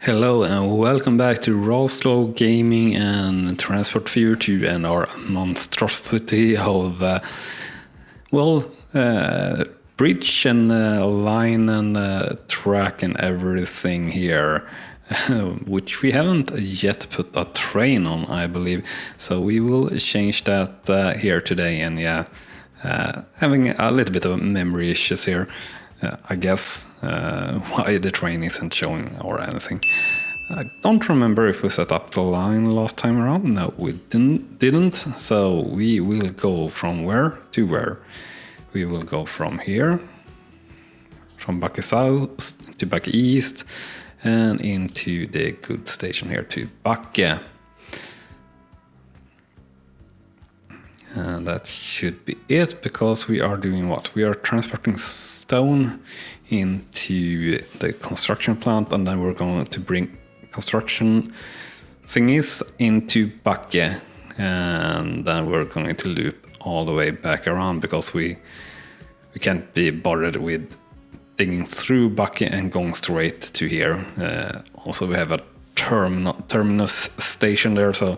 Hello and welcome back to RawSlowGaming and Transport View 2 and our monstrosity of bridge and line and track and everything here, which we haven't yet put a train on, I believe. So we will change that here today, and having a little bit of memory issues here. I guess why the train isn't showing or anything. I don't remember if we set up the line last time around. No, we didn't. So we will go from where to where? We will go from here, from Backe South to Backe East, and into the good station here to Backe. And that should be it, because we are doing what? We are transporting stone into the construction plant, and then we're going to bring construction thingies into Backe, and then we're going to loop all the way back around, because we can't be bothered with digging through Backe and going straight to here. Also, we have a terminus station there, so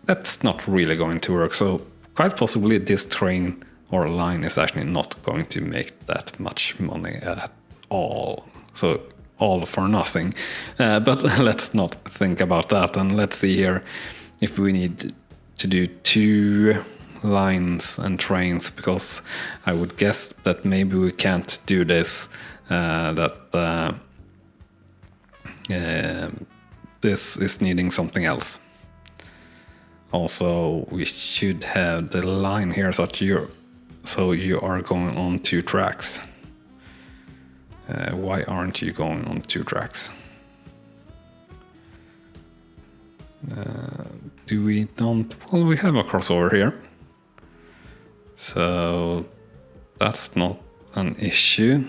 that's not really going to work. So quite possibly this train or line is actually not going to make that much money at all. So all for nothing. But let's not think about that, and let's see here if we need to do 2 lines and trains, because I would guess that maybe we can't do this, this is needing something else. Also, we should have the line here so you are going on 2 tracks. Why aren't you going on 2 tracks? Do we don't? Well, we have a crossover here, so that's not an issue.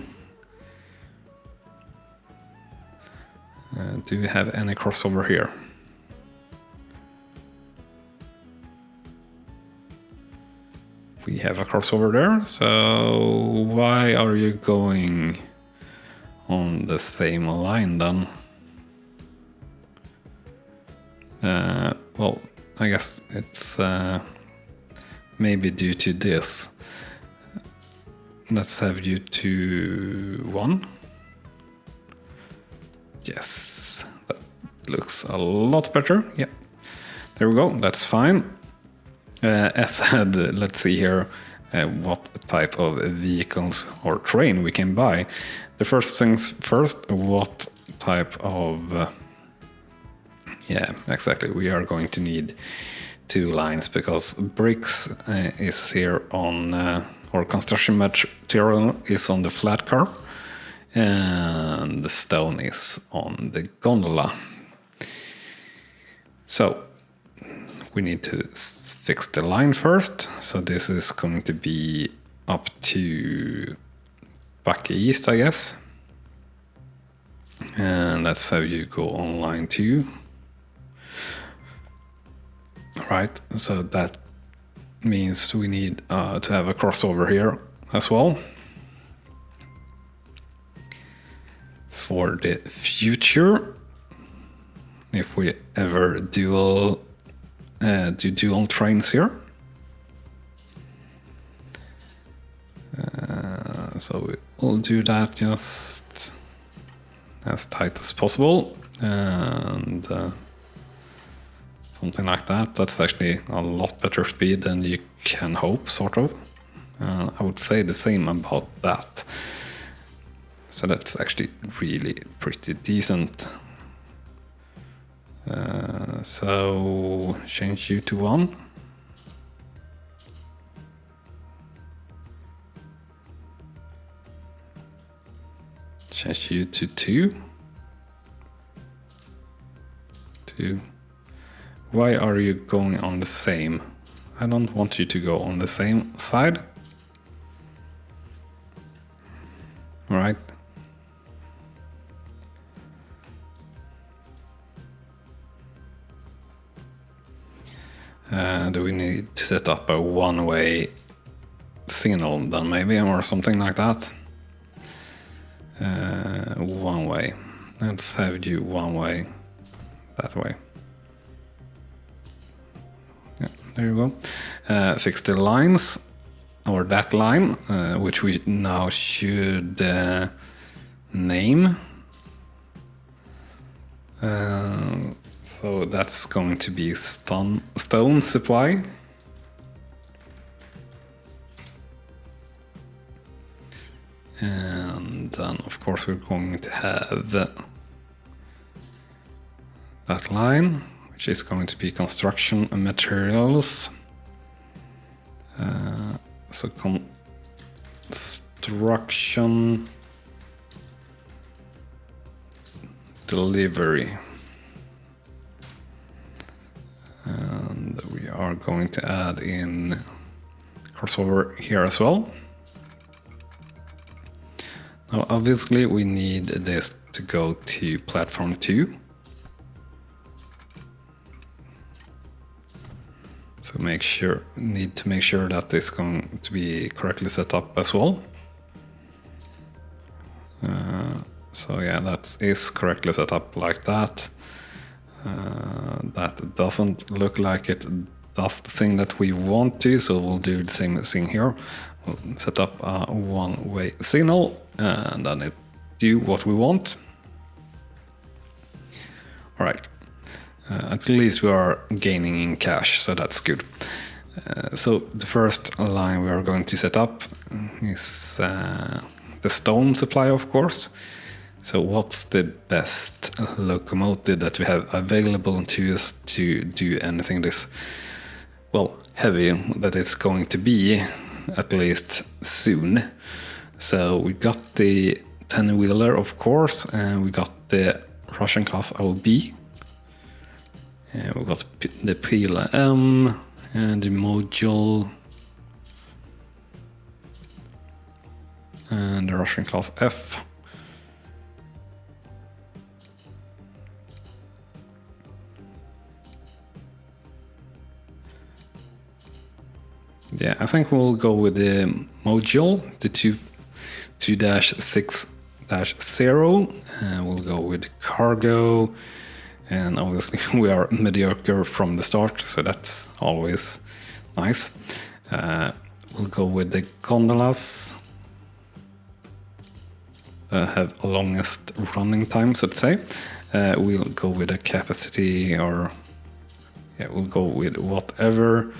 Do we have any crossover here? We have a crossover there, so why are you going on the same line then? Well, I guess it's maybe due to this. Let's have you to 1. Yes, that looks a lot better. Yeah, there we go, that's fine. As said, let's see here what type of vehicles or train we can buy. The first things first, what type of... yeah, exactly. We are going to need 2 lines, because bricks is here on... or construction material is on the flat car, and the stone is on the gondola. So we need to fix the line first. So this is going to be up to Backe East, I guess. And let's have you go on line 2. Right, so that means we need to have a crossover here as well. For the future, if we ever do dual trains here. So we'll do that just as tight as possible, and something like that. That's actually a lot better speed than you can hope, sort of. I would say the same about that. So that's actually really pretty decent. So change you to 1. Change you to 2. 2. Why are you going on the same? I don't want you to go on the same side. All right. Do we need to set up a one-way signal then, maybe, or something like that? One way. let's have you one way, that way. Yeah, there you go. Fix the lines, or that line, which we now should name. So that's going to be stone supply. And then of course we're going to have that line, which is going to be construction materials. So construction delivery. And we are going to add in crossover here as well. Now obviously we need this to go to platform 2. So need to make sure that this is going to be correctly set up as well. So yeah, that is correctly set up like that. That doesn't look like it does the thing that we want to, so we'll do the same thing here. We'll set up a one-way signal and then it do what we want. All right. At least we are gaining in cash, so that's good. So the first line we are going to set up is the stone supply, of course. So what's the best locomotive that we have available to us to do anything this, well, heavy that it's going to be, at least soon. So we got the 10-wheeler, of course, and we got the Russian class OB. We got the PLM and the module and the Russian class F. Yeah, I think we'll go with the module, the 2-6-0. We'll go with cargo. And obviously we are mediocre from the start, so that's always nice. We'll go with the gondolas that have longest running time, so to say. We'll go with a capacity, or yeah, we'll go with whatever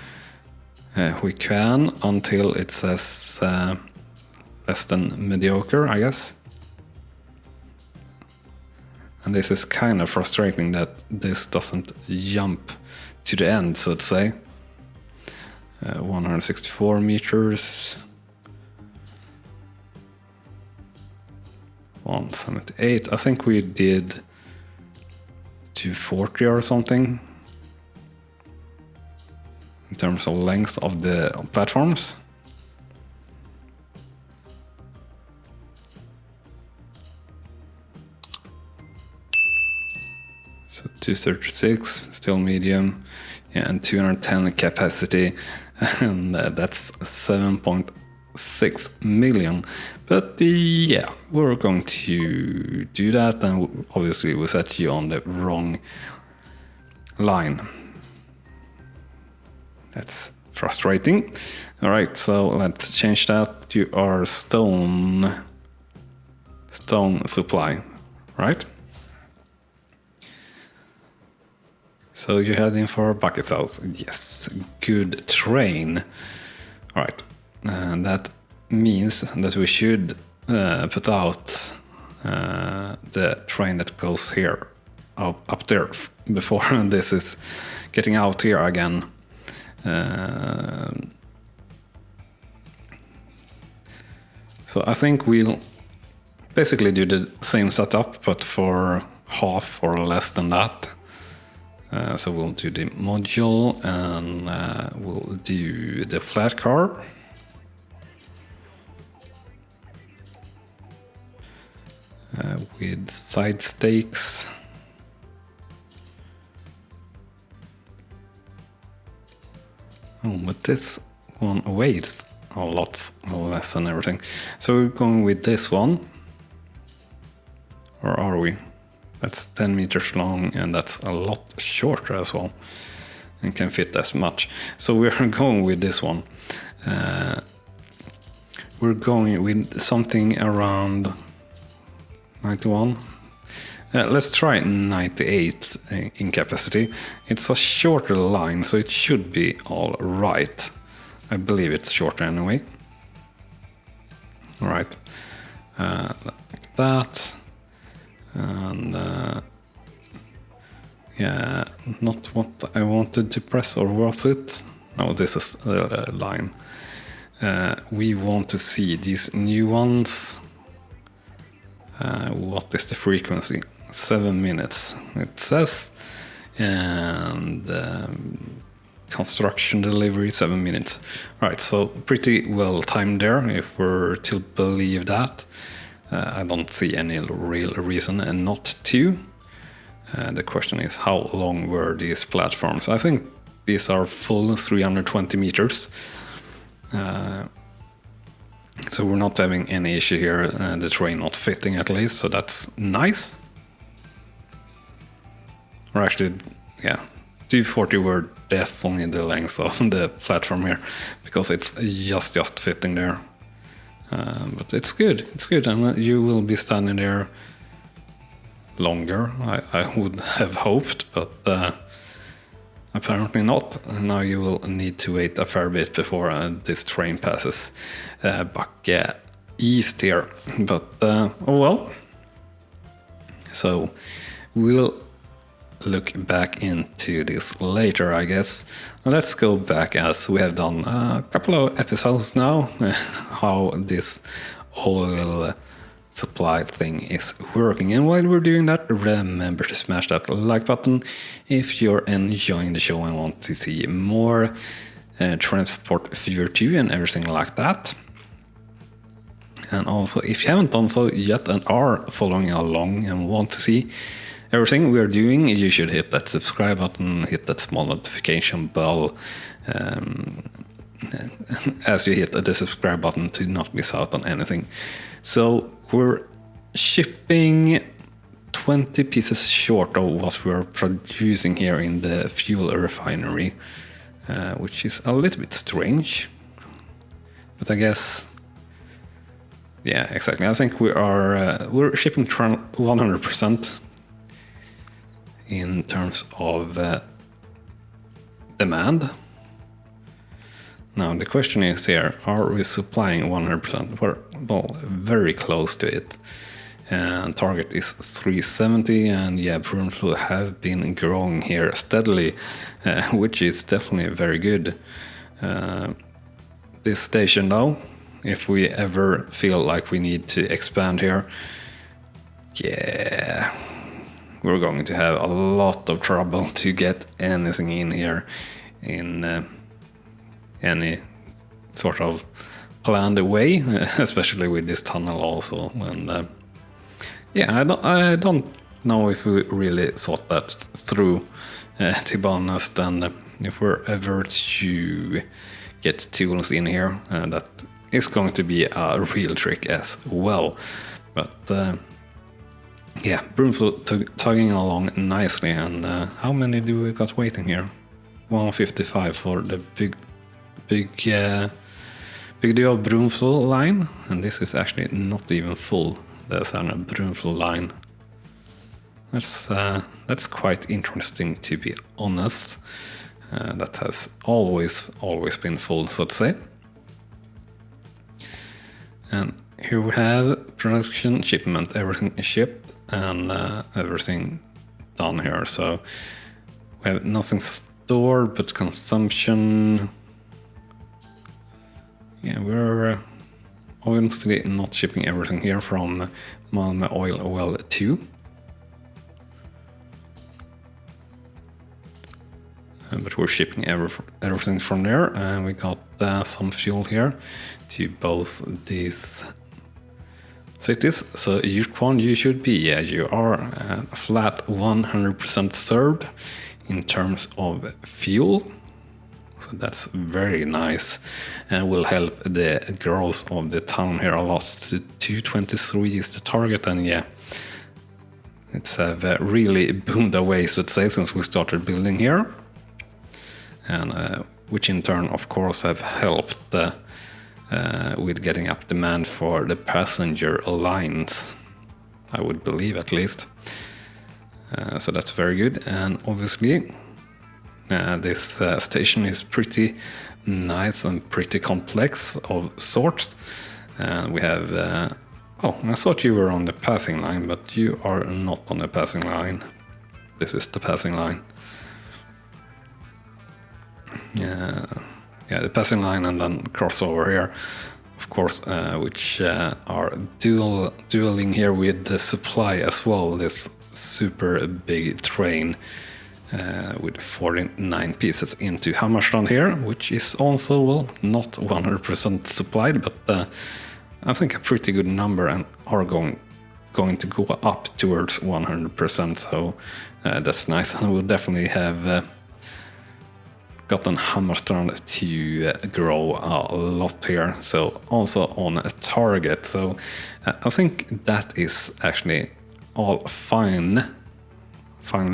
we can until it says less than mediocre, I guess. And this is kind of frustrating that this doesn't jump to the end, so to say. 164 meters. 178. I think we did 240 or something in terms of length of the platforms. So 236, still medium, yeah, and 210 capacity, and that's 7.6 million. But yeah, we're going to do that, and obviously we set you on the wrong line. That's frustrating. All right, so let's change that to our stone supply, right? So you're heading for Bucket's house. Yes, good train. All right, and that means that we should put out the train that goes here, up there, before this is getting out here again. So I think we'll basically do the same setup, but for half or less than that. So we'll do the module, and we'll do the flat car. With side stakes. Oh, but this one weighs a lot less and everything. So we're going with this one. Or are we? That's 10 meters long, and that's a lot shorter as well, and can fit as much. So we're going with this one. We're going with something around 91. Let's try 98 in capacity. It's a shorter line, so it should be all right. I believe it's shorter anyway. All right, like that. And yeah, not what I wanted to press, or was it? No, this is the line. We want to see these new ones. What is the frequency? 7 minutes, it says. And construction delivery 7 minutes. Right, so pretty well timed there, if we're to believe that. I don't see any real reason and not to. The question is, how long were these platforms? I think these are full 320 meters. So we're not having any issue here, the train not fitting at least, so that's nice. Or actually, yeah, 240 were definitely the length of the platform here, because it's just fitting there. But it's good, and you will be standing there longer, I would have hoped, but apparently not. Now you will need to wait a fair bit before this train passes back east here, but oh well. So we'll look back into this later, I guess. Let's go back, as we have done a couple of episodes now, how this oil supply thing is working. And while we're doing that, remember to smash that like button if you're enjoying the show and want to see more Transport Fever 2 and everything like that. And also, if you haven't done so yet and are following along and want to see everything we're doing, you should hit that subscribe button, hit that small notification bell as you hit the subscribe button to not miss out on anything. So we're shipping 20 pieces short of what we're producing here in the fuel refinery, which is a little bit strange. But I guess, yeah, exactly. I think we're shipping 100%. In terms of demand. Now the question is here, are we supplying 100%? We're well, very close to it. And target is 370, and yeah, Brunflo have been growing here steadily, which is definitely very good. This station though, if we ever feel like we need to expand here, yeah, we're going to have a lot of trouble to get anything in here in any sort of planned way, especially with this tunnel also. And yeah, I don't know if we really thought that through, to be honest. And if we're ever to get tools in here, that is going to be a real trick as well. But yeah, Brunflo tugging along nicely. And how many do we got waiting here? 155 for the big deal Brunflo line, and this is actually not even full. There's a Brunflo line. That's quite interesting, to be honest. That has always been full, so to say. And here we have production, shipment, everything shipped, and everything done here. So we have nothing stored but consumption. Yeah, we're obviously not shipping everything here from Malmö Oil Well 2. But we're shipping everything from there, and we got some fuel here to both these cities. So Yukon, you should be, yeah, you are flat 100% served in terms of fuel. So that's very nice, and will help the growth of the town here a lot. 223 is the target, and yeah, It's really boomed away, so to say, since we started building here, and which in turn, of course, have helped with getting up demand for the passenger lines, I would believe at least. So that's very good, and obviously this station is pretty nice and pretty complex of sorts. And we have oh, I thought you were on the passing line, but you are not on the passing line. This is the passing line. Yeah, the passing line, and then crossover here, of course, which are dueling here with the supply as well. This super big train with 49 pieces into Hammarstrand here, which is also, well, not 100% supplied, but I think a pretty good number, and are going to go up towards 100%, so that's nice. And we'll definitely have gotten Hammarstrand to grow a lot here, so also on a target. So I think that is actually all finely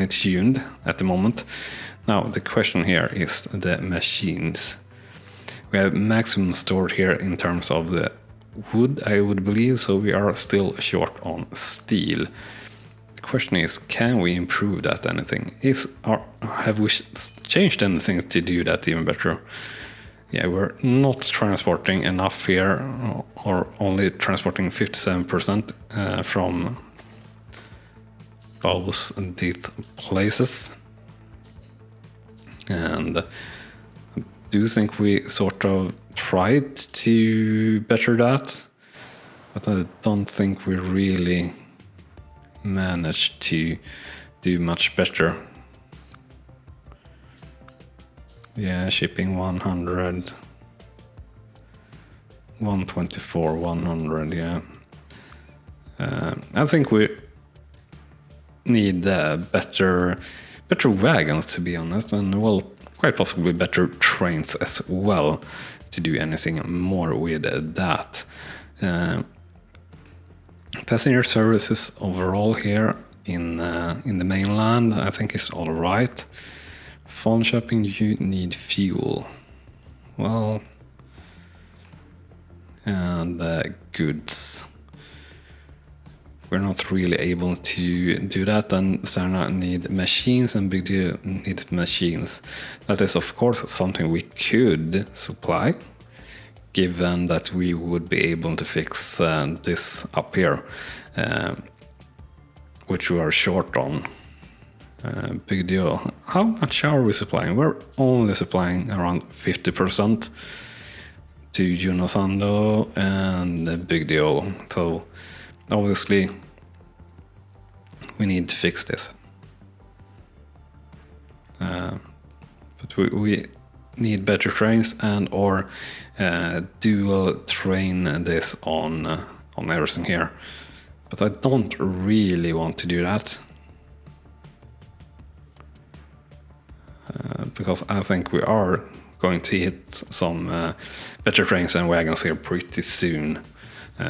tuned at the moment. Now the question here is the machines. We have maximum stored here in terms of the wood, I would believe, so we are still short on steel. The question is, can we improve that anything? Have we changed anything to do that even better? Yeah, we're not transporting enough here, or only transporting 57% from these places. And I do think we sort of tried to better that, but I don't think we really managed to do much better. Yeah, shipping 100, 124, 100, yeah. I think we need better wagons, to be honest, and, well, quite possibly better trains as well to do anything more with that. Passenger services overall here in the mainland, I think, is all right. Phone shopping, you need fuel. Well, and goods. We're not really able to do that, and Sarna need machines and Big Deal need machines. That is, of course, something we could supply, given that we would be able to fix this up here, which we are short on. Big Deal. How much are we supplying? We're only supplying around 50% to Junosando and Big Deal. So obviously we need to fix this. But we need better trains and or dual train this on everything here. But I don't really want to do that. Because I think we are going to hit some better trains and wagons here pretty soon.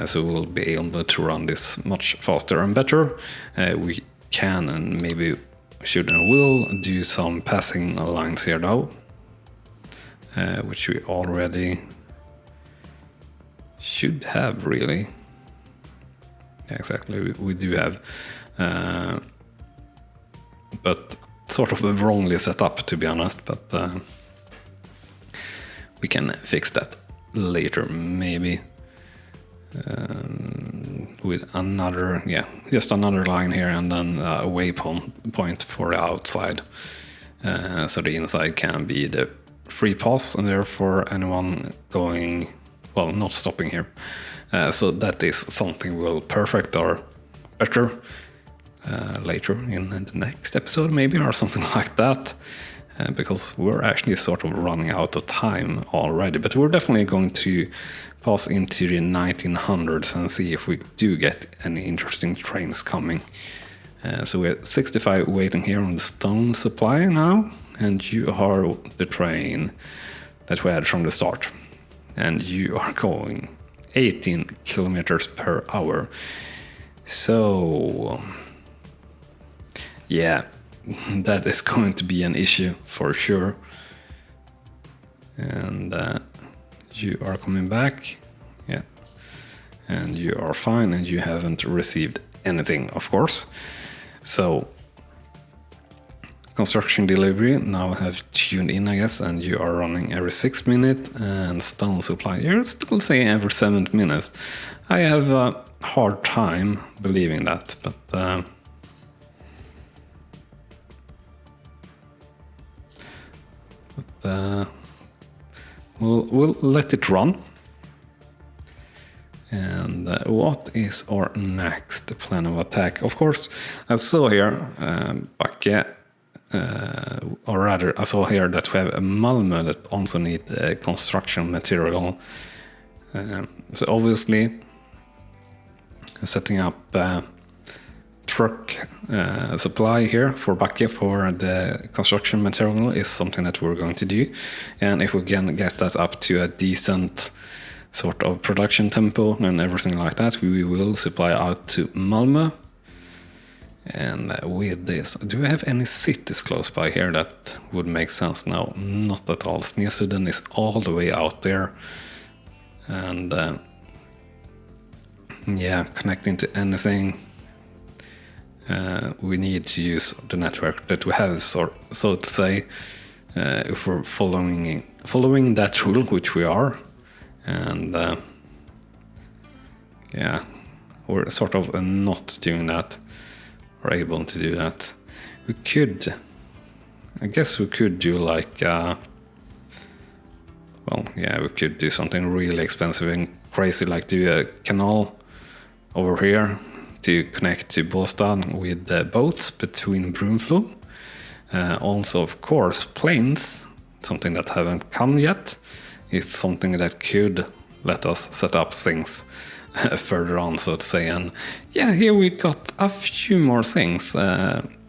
So we'll be able to run this much faster and better. We can and maybe should and will do some passing lines here though, which we already should have, really. Yeah, exactly, we do have, but sort of wrongly set up, to be honest, but we can fix that later, maybe. With another, just another line here, and then a waypoint for the outside, so the inside can be the free pass, and therefore anyone going, well, not stopping here. So that is something we'll perfect or better later in the next episode, maybe, or something like that, because we're actually sort of running out of time already. But we're definitely going to pass into the 1900s and see if we do get any interesting trains coming. So we have 65 waiting here on the stone supply now, and you are the train that we had from the start, and you are going 18 kilometers per hour. So yeah, that is going to be an issue for sure. And you are coming back, yeah, and you are fine, and you haven't received anything, of course. So construction delivery now have tuned in, I guess, and you are running every 6 minutes, and stone supply, you're still saying every 7 minutes. I have a hard time believing that, but we'll let it run. And what is our next plan of attack? Of course, I saw here, Backe, or rather, I saw here that we have a Malmö that also need construction material. So obviously, setting up truck supply here for Backe for the construction material is something that we're going to do. And if we can get that up to a decent sort of production tempo and everything like that, we will supply out to Malmö. And with this, do we have any cities close by here that would make sense? No, not at all. Snesudden is all the way out there. And yeah, connecting to anything, we need to use the network that we have, so to say, if we're following that rule, which we are. And yeah, we're sort of not doing that. We're able to do that. We could, I guess we could do like, well, yeah, we could do something really expensive and crazy, like do a canal over here to connect to Båstad with the boats between Brunflo. Also, of course, planes, something that haven't come yet. It's something that could let us set up things further on, so to say. And yeah, here we got a few more things,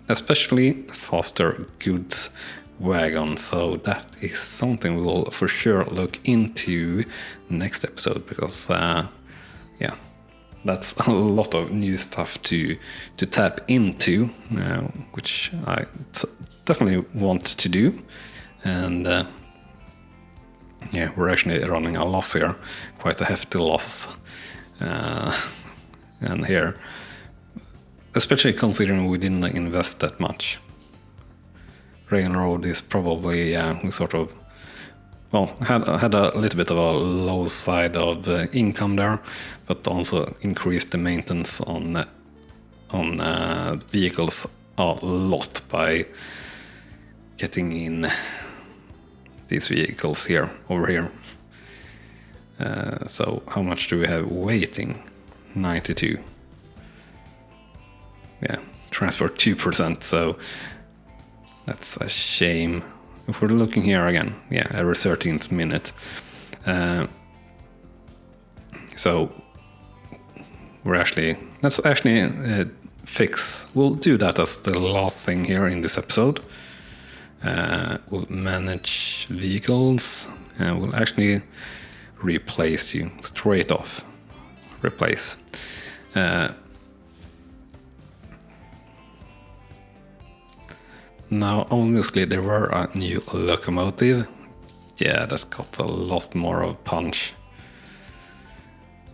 especially faster goods wagon. So that is something we will for sure look into next episode, because yeah, that's a lot of new stuff to tap into, which I definitely want to do. And yeah, we're actually running a loss here, quite a hefty loss. And here, especially considering we didn't invest that much. Railroad is probably, we sort of, well, had a little bit of a low side of income there, but also increased the maintenance on vehicles a lot by getting in these vehicles over here. So how much do we have waiting? 92. Yeah, transport 2%, so that's a shame. If we're looking here again, yeah, every 13th minute. So let's actually fix. We'll do that as the last thing here in this episode. We'll manage vehicles, and we'll actually replace you straight off. Replace. Now, obviously, there were a new locomotive. Yeah, that got a lot more of punch.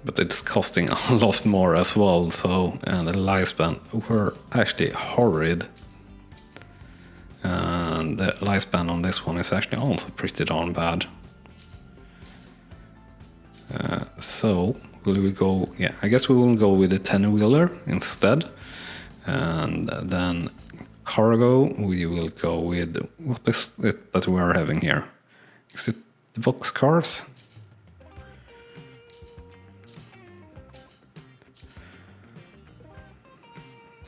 But it's costing a lot more as well, so, and the lifespan were actually horrid. And the lifespan on this one is actually also pretty darn bad. So, will we go, yeah, I guess we will go with the 10-wheeler instead. And then cargo, we will go with, what is it that we are having here? Is it the box cars?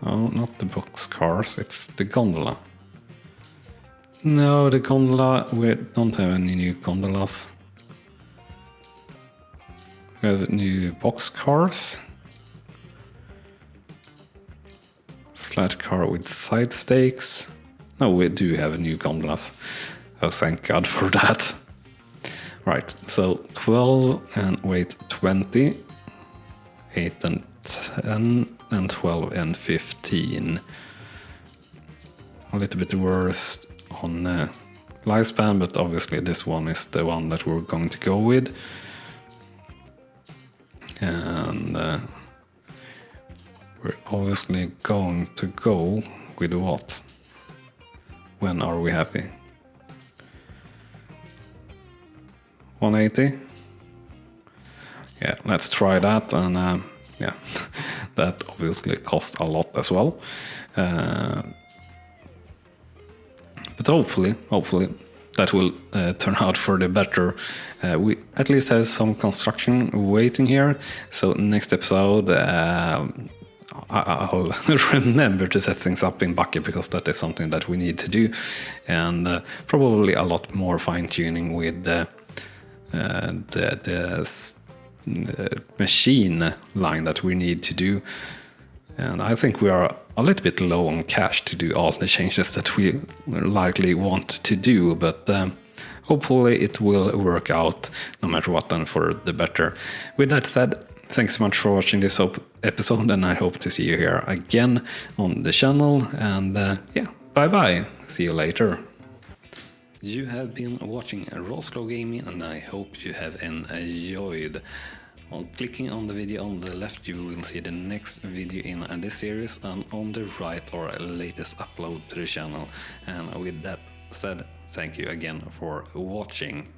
Oh, not the box cars, it's the gondola. No, the gondola, we don't have any new gondolas. We have new box cars. Flat car with side stakes. No, we do have new gondolas. Oh, thank God for that. Right, so 12 and weight 20. 8 and 10 and 12 and 15. little bit worse on lifespan, but obviously this one is the one that we're going to go with. And we're obviously going to go with what? When are we happy? 180? Yeah, let's try that. And yeah, that obviously costs a lot as well. But hopefully that will turn out for the better. We at least have some construction waiting here. So next episode, I'll remember to set things up in Bucket, because that is something that we need to do. And probably a lot more fine-tuning with the machine line that we need to do. And I think we are a little bit low on cash to do all the changes that we likely want to do, but hopefully it will work out no matter what, and for the better. With that said, thanks so much for watching this episode, and I hope to see you here again on the channel. And yeah, bye bye. See you later. You have been watching RawSlowGaming, and I hope you have enjoyed. On clicking on the video on the left, you will see the next video in this series, and on the right, our latest upload to the channel. And with that said, thank you again for watching.